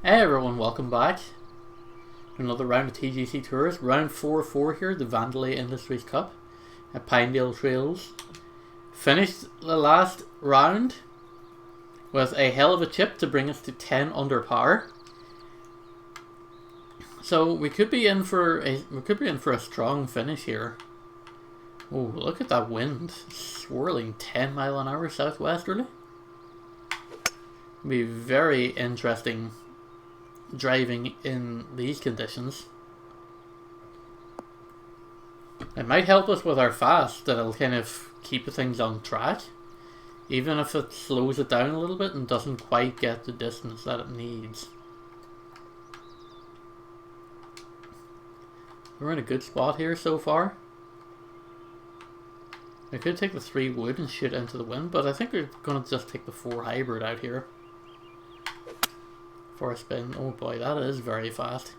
Hey everyone, welcome back to another round of TGC Tours. Round 4-4 here, the Vandelay Industries Cup at Pinedale Trails. Finished the last round with a hell of a chip to bring us to 10 under par. So we could be in for a strong finish here. Oh, look at that wind, swirling 10 mile an hour southwesterly. Be very interesting driving in these conditions. It might help us with our fast, that it'll kind of keep things on track, even if it slows it down a little bit and doesn't quite get the distance that it needs. We're in a good spot here so far. I could take the 3 wood and shoot into the wind, but I think we're going to just take the 4 hybrid out here for a spin. Oh boy, that is very fast.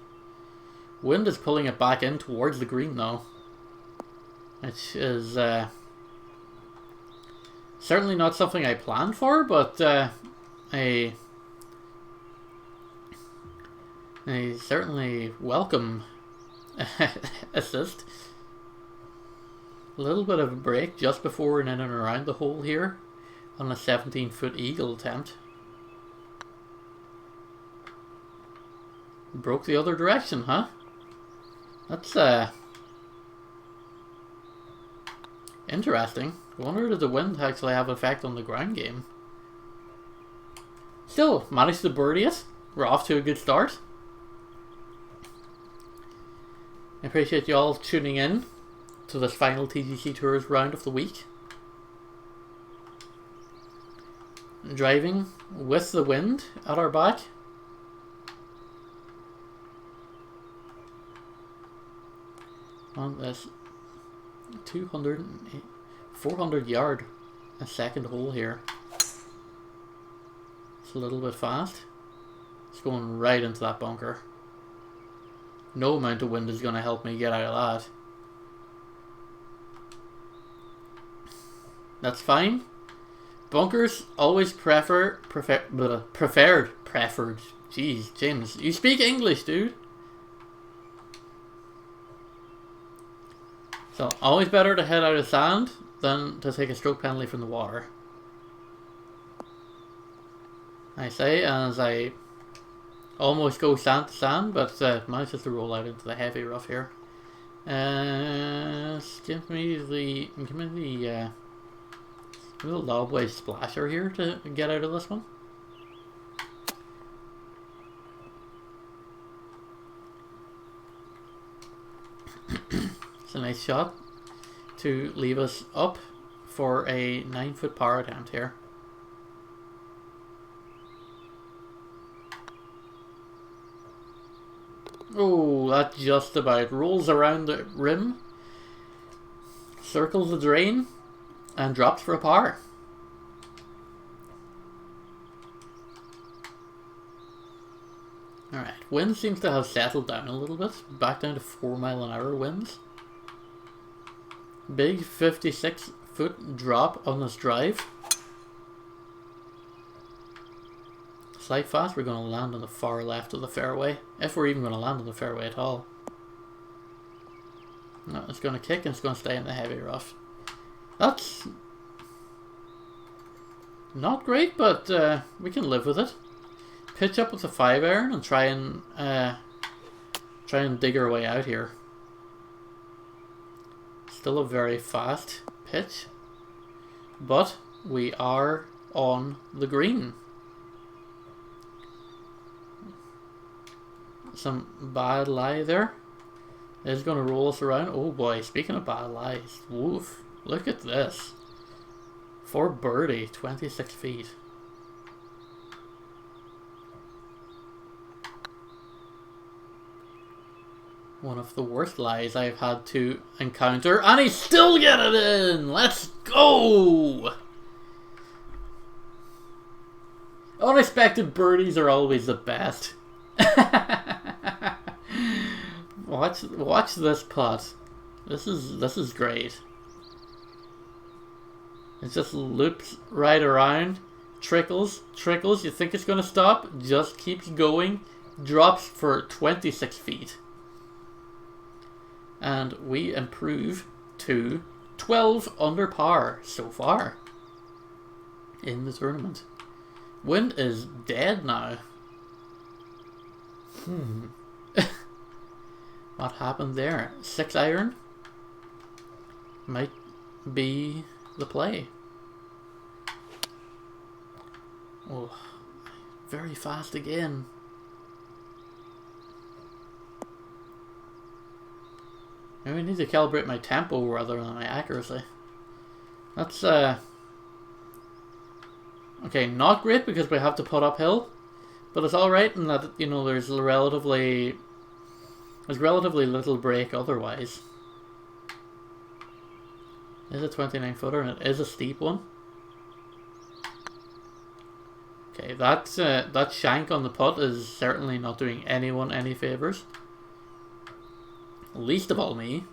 Wind is pulling it back in towards the green now, which is certainly not something I planned for, but a certainly welcome assist. A little bit of a break just before and in and around the hole here on a 17-foot eagle attempt. Broke the other direction, huh? That's interesting. I wonder, did the wind actually have an effect on the ground game? Still, managed to birdie it. We're off to a good start. I appreciate you all tuning in to this final TGC Tours round of the week. Driving with the wind at our back. On this 400 yard a second hole here. It's a little bit fast. It's going right into that bunker. No amount of wind is going to help me get out of that. That's fine. Bunkers always preferred. Jeez, James, you speak English, dude. So, always better to head out of sand than to take a stroke penalty from the water. I say as I almost go sand to sand, but manages to roll out into the heavy rough here. Give me the lobway splasher here to get out of this one. It's a nice shot to leave us up for a 9-foot par attempt here. Oh, that just about rolls around the rim, circles the drain, and drops for a par. Alright, wind seems to have settled down a little bit, back down to 4 mile an hour winds. Big 56-foot drop on this drive. Slight fast, we're going to land on the far left of the fairway, if we're even going to land on the fairway at all. No, it's going to kick and it's going to stay in the heavy rough. That's not great, but we can live with it. Pitch up with the 5-iron and try and dig our way out here. Still a very fast pitch, but we are on the green. Some bad lie there. It's going to roll us around. Oh boy, speaking of bad lies, woof, look at this. For birdie, 26 feet. One of the worst lies I've had to encounter, and he still get it in! Let's go! Unexpected birdies are always the best. Watch this putt. This is great. It just loops right around, Trickles, trickles. You think it's going to stop? Just keeps going. Drops for 26 feet. And we improve to 12 under par so far in the tournament. Wind is dead now. What happened there? 6 iron might be the play. Oh, very fast again. Maybe I need to calibrate my tempo rather than my accuracy. That's okay, not great because we have to put uphill, but it's alright in that, you know, there's relatively little break otherwise. It's a 29 footer and it is a steep one. Okay, that shank on the putt is certainly not doing anyone any favours. Least of all me.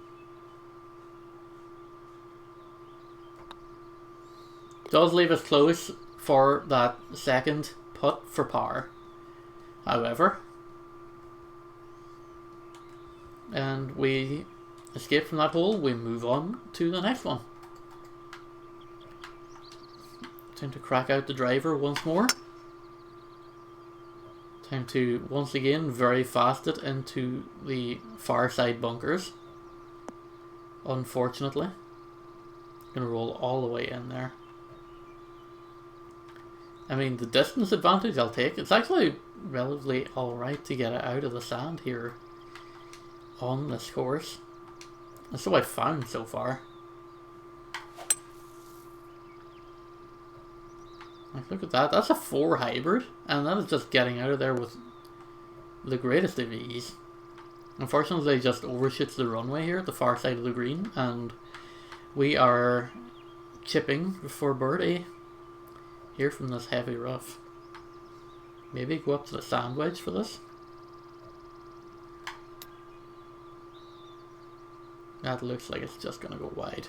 Does leave us close for that second putt for par. However, and we escape from that hole, we move on to the next one. Time to crack out the driver once more. Time to, once again, very fast it into the far side bunkers. Unfortunately. Gonna roll all the way in there. I mean, the distance advantage I'll take. It's actually relatively alright to get it out of the sand here on this course. That's what I've found so far. Like, look at that. That's a 4 hybrid, and that is just getting out of there with the greatest of ease. Unfortunately, it just overshoots the runway here at the far side of the green, and we are chipping for birdie here from this heavy rough. Maybe go up to the sand wedge for this. That looks like it's just going to go wide.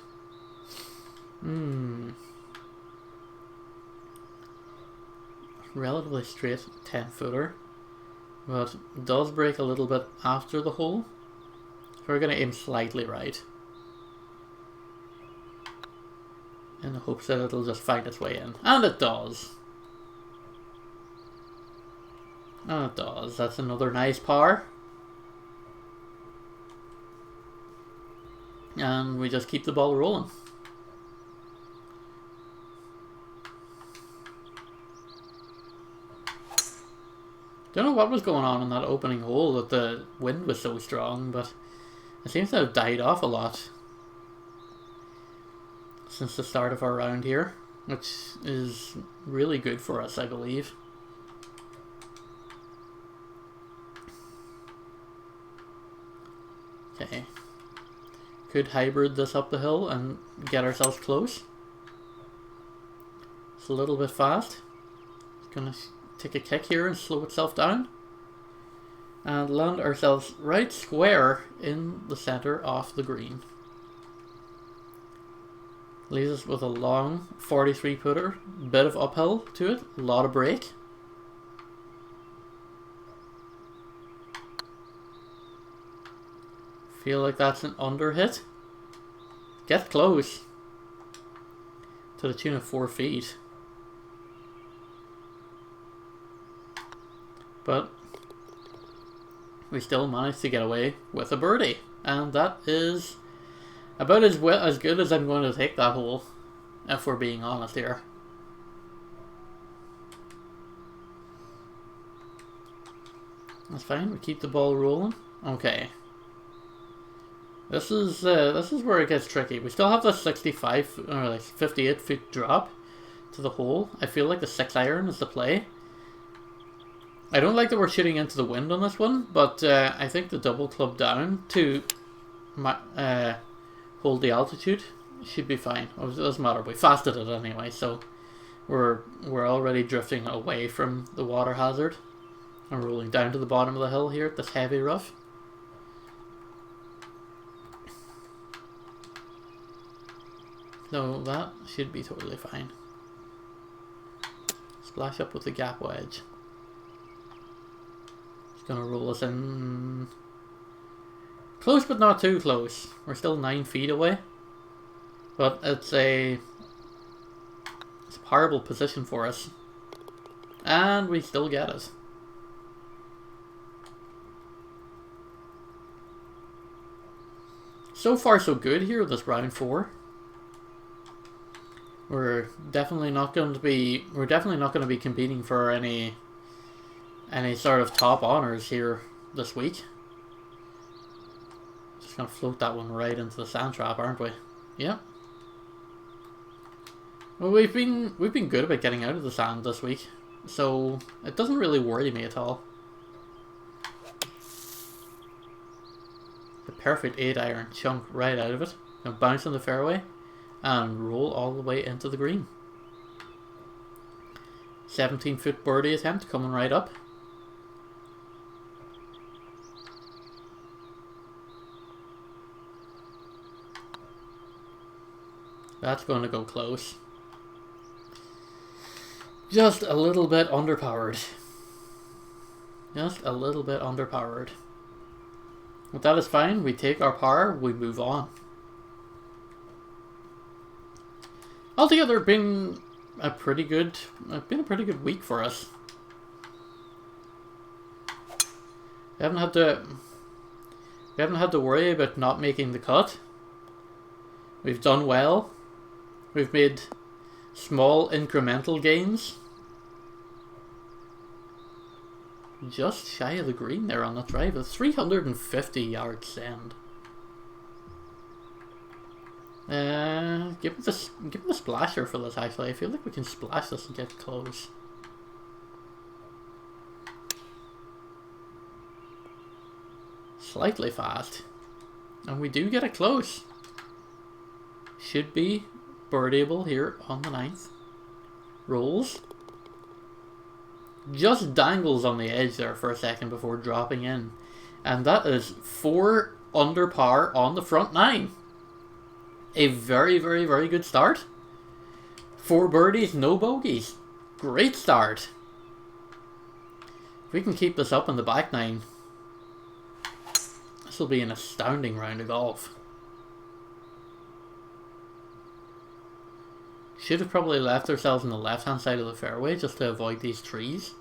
Relatively straight 10 footer, but does break a little bit after the hole. So we're going to aim slightly right in the hopes that it'll just find its way in. And it does. And it does. That's another nice par. And we just keep the ball rolling. Don't know what was going on in that opening hole, that the wind was so strong, but it seems to have died off a lot since the start of our round here, which is really good for us, I believe. Okay. Could hybrid this up the hill and get ourselves close. It's a little bit fast. It's gonna take a kick here and slow itself down. And land ourselves right square in the center of the green. Leaves us with a long 43 footer, bit of uphill to it, a lot of break. Feel like that's an under hit. Get close. To the tune of 4 feet. But we still managed to get away with a birdie. And that is about as good as I'm going to take that hole, if we're being honest here. That's fine, we keep the ball rolling. Okay. This is where it gets tricky. We still have the 65 or like 58 foot drop to the hole. I feel like the 6 iron is the play. I don't like that we're shooting into the wind on this one, but I think the double club down to hold the altitude should be fine. It doesn't matter. We fasted it anyway, so we're already drifting away from the water hazard and rolling down to the bottom of the hill here at this heavy rough. So that should be totally fine. splash up with the gap wedge. It's going to roll us in. Close but not too close. We're still 9 feet away. But it's a horrible position for us. And we still get it. So far so good here with this round 4. We're definitely not going to be competing for any sort of top honors here this week. Just gonna float that one right into the sand trap, aren't we? Yep. Well, we've been good about getting out of the sand this week, so it doesn't really worry me at all. The perfect 8-iron chunk right out of it, and bounce on the fairway, and roll all the way into the green. 17-foot birdie attempt coming right up. That's going to go close. Just a little bit underpowered. Just a little bit underpowered. But that is fine. We take our par, we move on. Altogether, been a pretty good week for us. We haven't had to worry about not making the cut. We've done well. We've made small incremental gains. Just shy of the green there on the drive. A 350 yard send. Give me the splasher for this actually. I feel like we can splash this and get close. Slightly fast. And we do get it close. Should be birdieable here on the 9th. Rolls. Just dangles on the edge there for a second before dropping in. And that is 4 under par on the front 9. A very, very, very good start. 4 birdies, no bogeys. Great start. If we can keep this up in the back 9, this will be an astounding round of golf. Should have probably left ourselves on the left-hand side of the fairway just to avoid these trees.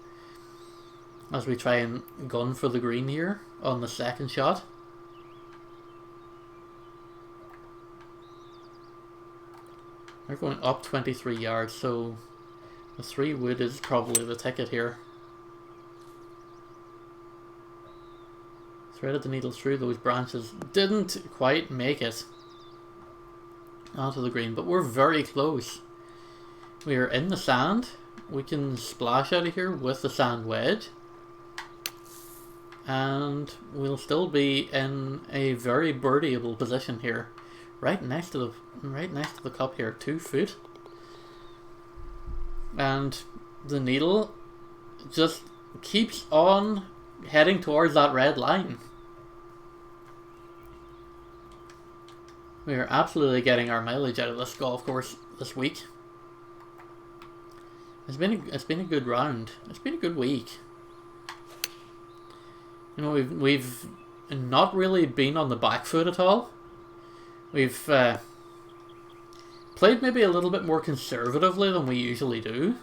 As we try and gun for the green here on the second shot. We're going up 23 yards, so the 3 wood is probably the ticket here. Threaded the needle through those branches. Didn't quite make it onto the green, but we're very close. We are in the sand. We can splash out of here with the sand wedge. And we'll still be in a very birdieable position here. Right next to the cup here, 2 foot. And the needle just keeps on heading towards that red line. We are absolutely getting our mileage out of this golf course this week. It's been a good round. It's been a good week. You know, we've not really been on the back foot at all. We've played maybe a little bit more conservatively than we usually do,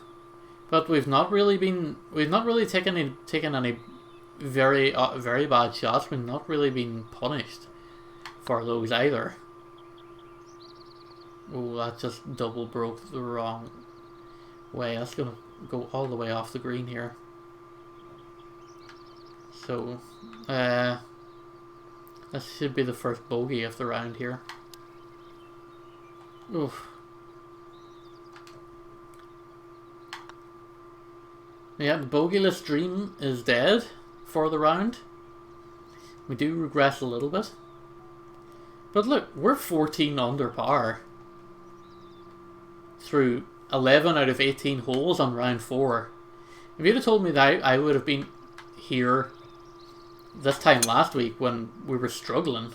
but we've not really taken any very bad shots. We've not really been punished for those either. Oh, that just double broke the wrong way. That's gonna go all the way off the green here. So, this should be the first bogey of the round here. Oof. Yeah, the bogeyless dream is dead for the round. We do regress a little bit. But look, we're 14 under par through 11 out of 18 holes on round 4. If you'd have told me that I would have been here this time last week when we were struggling,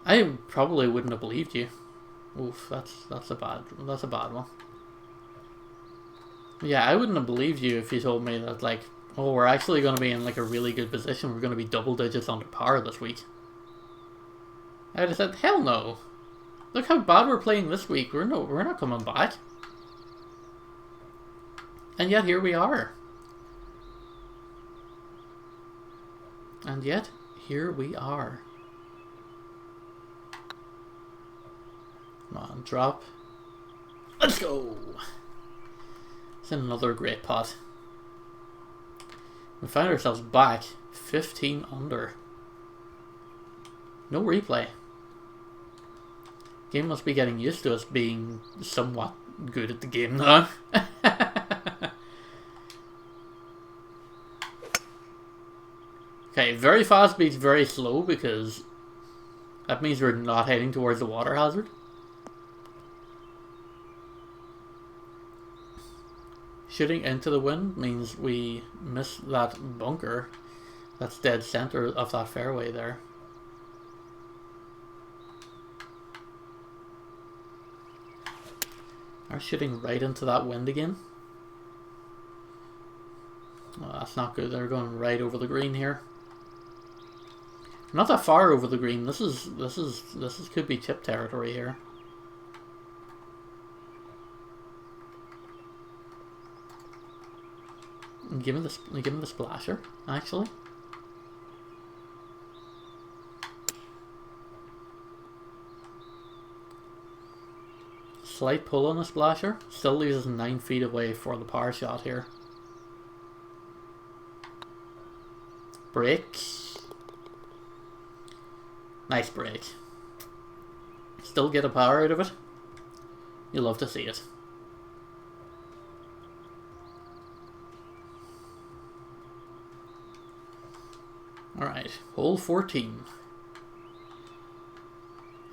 I probably wouldn't have believed you. Oof, that's a bad one. Yeah, I wouldn't have believed you if you told me that, like, oh, we're actually going to be in like a really good position. We're going to be double digits under par this week. I'd have said, hell no. Look how bad we're playing this week. We're not coming back. And yet here we are. And yet here we are. Come on, drop. Let's go. It's another great putt. We find ourselves back 15 under. No replay. Game must be getting used to us being somewhat good at the game now. Okay, very fast beats very slow because that means we're not heading towards the water hazard. Shooting into the wind means we miss that bunker that's dead center of that fairway there. Are shooting right into that wind again. Oh, that's not good. They're going right over the green here. Not that far over the green. This could be chip territory here. Give me the splasher, actually. Slight pull on the splasher. Still leaves us 9 feet away for the par shot here. Break. Nice break. Still get a power out of it. You love to see it. Alright, hole 14.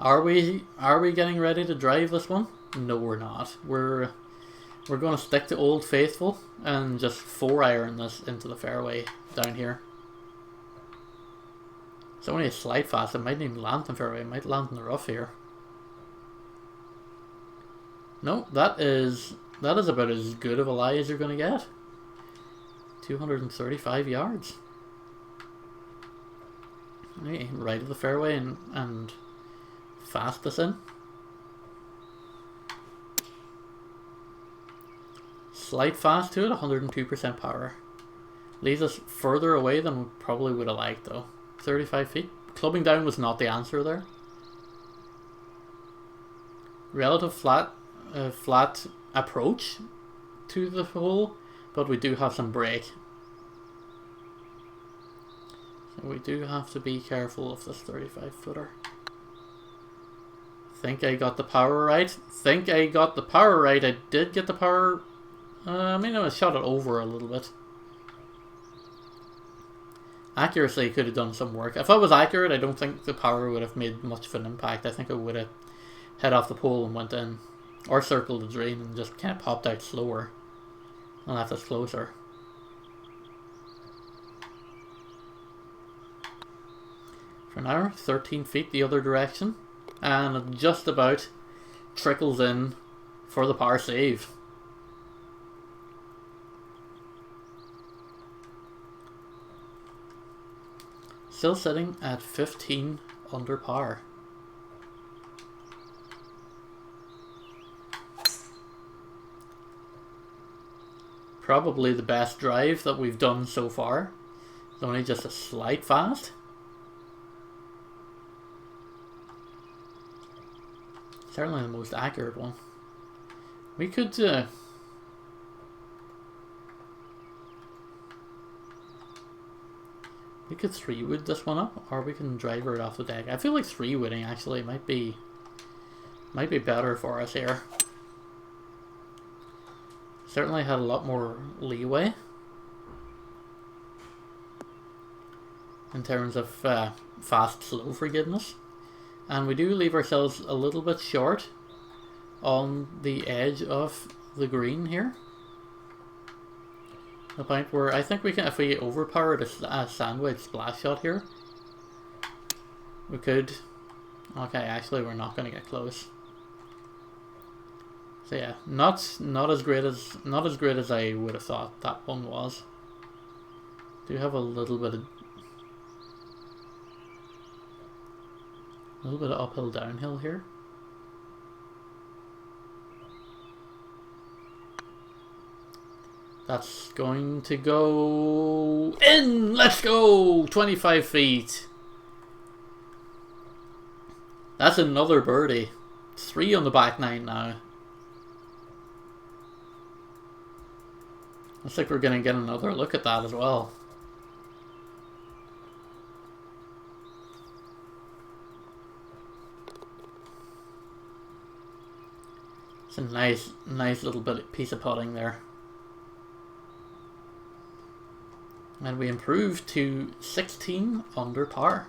Are we getting ready to drive this one? No, we're not. We're going to stick to Old Faithful and just 4-iron this into the fairway down here. It's only a slight fast. It might even land in the fairway. It might land in the rough here. No, that is about as good of a lie as you're going to get. 235 yards. Okay, right of the fairway and fast this in. Slight fast to it, 102% power. Leaves us further away than we probably would have liked though. 35 feet. Clubbing down was not the answer there. Relative flat approach to the hole, but we do have some break. So we do have to be careful of this 35 footer. Think I got the power right. I did get the power. I mean, I shot it over a little bit. Accuracy could have done some work. If I was accurate, I don't think the power would have made much of an impact. I think I would have head off the pole and went in. Or circled the drain and just kind of popped out slower. And left us closer. For now, 13 feet the other direction. And it just about trickles in for the par save. Still sitting at 15 under par. Probably the best drive that we've done so far. It's only just a slight fast. Certainly the most accurate one. We could we could 3-wood this one up, or we can driver it off the deck. I feel like 3-wooding actually might be better for us here. Certainly had a lot more leeway in terms of fast slow forgiveness. And we do leave ourselves a little bit short on the edge of the green here. The point where I think we can, if we overpowered a sandwich splash shot here, we could. Okay, actually we're not going to get close. So yeah, not as great as I would have thought that one was. Do have a little bit of uphill downhill here. That's going to go in. Let's go. 25 feet. That's another birdie. 3 on the back nine now. Looks like we're going to get another look at that as well. It's a nice little piece of putting there. And we improved to 16 under par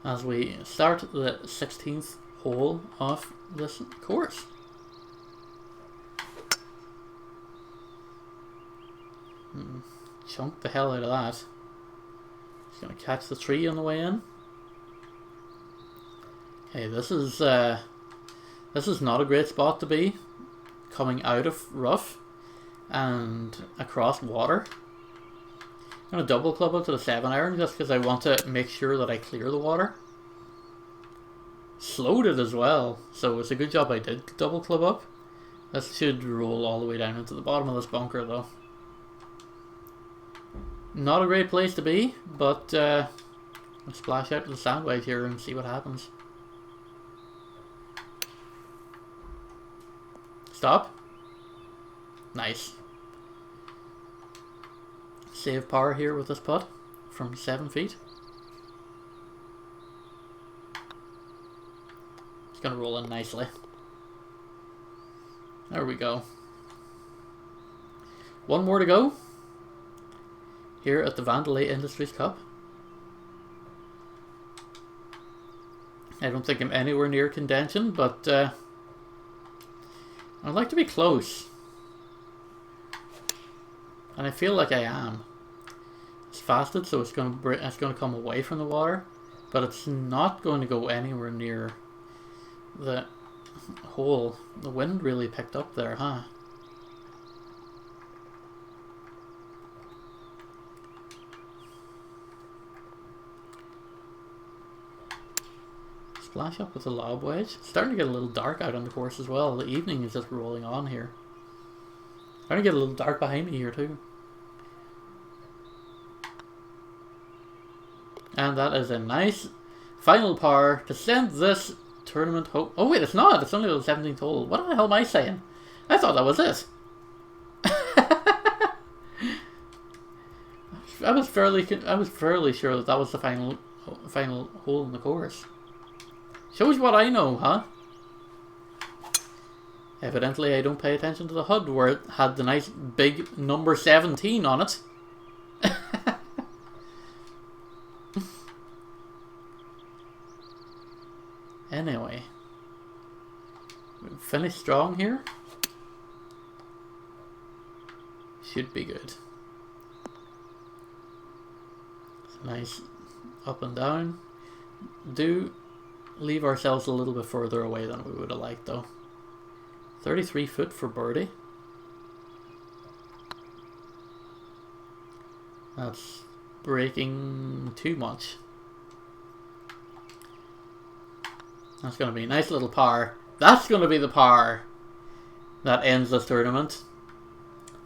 as we start the 16th hole of this course. Chunked the hell out of that. Just gonna catch the tree on the way in. Okay, this is not a great spot to be, coming out of rough and across water. I'm going to double club up to the 7-iron just because I want to make sure that I clear the water. Slowed it as well, so it's a good job I did double club up. This should roll all the way down into the bottom of this bunker though. Not a great place to be, but I'll splash out to the sandwich here and see what happens. Stop. Nice. Save par here with this putt from 7 feet. It's going to roll in nicely. There we go. One more to go here at the Vandelay Industries Cup. I don't think I'm anywhere near contention, but I'd like to be close. And I feel like I am. It's fasted, so it's going to come away from the water, but it's not going to go anywhere near the hole. The wind really picked up there, huh? Splash up with the lob wedge. It's starting to get a little dark out on the course as well. The evening is just rolling on here. Starting to get a little dark behind me here too. And that is a nice final par to send this tournament home. Oh wait, it's not. It's only the 17th hole. What the hell am I saying? I thought that was it. I was fairly sure that was the final hole in the course. Shows what I know, huh? Evidently I don't pay attention to the HUD where it had the nice big number 17 on it. Anyway, we've finished strong here. Should be good. It's nice up and down. Do leave ourselves a little bit further away than we would have liked though. 33 foot for birdie. That's breaking too much. That's going to be a nice little par. That's going to be the par that ends this tournament.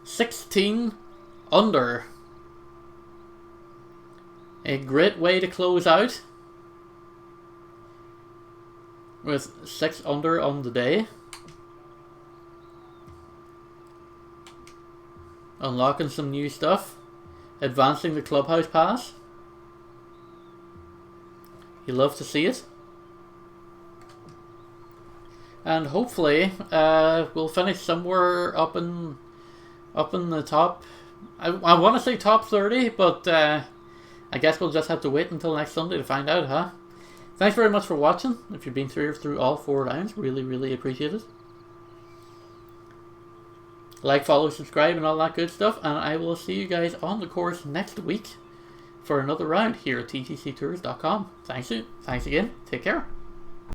16 under. A great way to close out with 6 under on the day. Unlocking some new stuff. Advancing the clubhouse pass. You love to see it. And hopefully we'll finish somewhere up in the top. I want to say top 30, but I guess we'll just have to wait until next Sunday to find out, huh? Thanks very much for watching. If you've been through all 4 rounds, really appreciate it. Like, follow, subscribe, and all that good stuff. And I will see you guys on the course next week for another round here at TGCTours.com. Thanks again. Take care.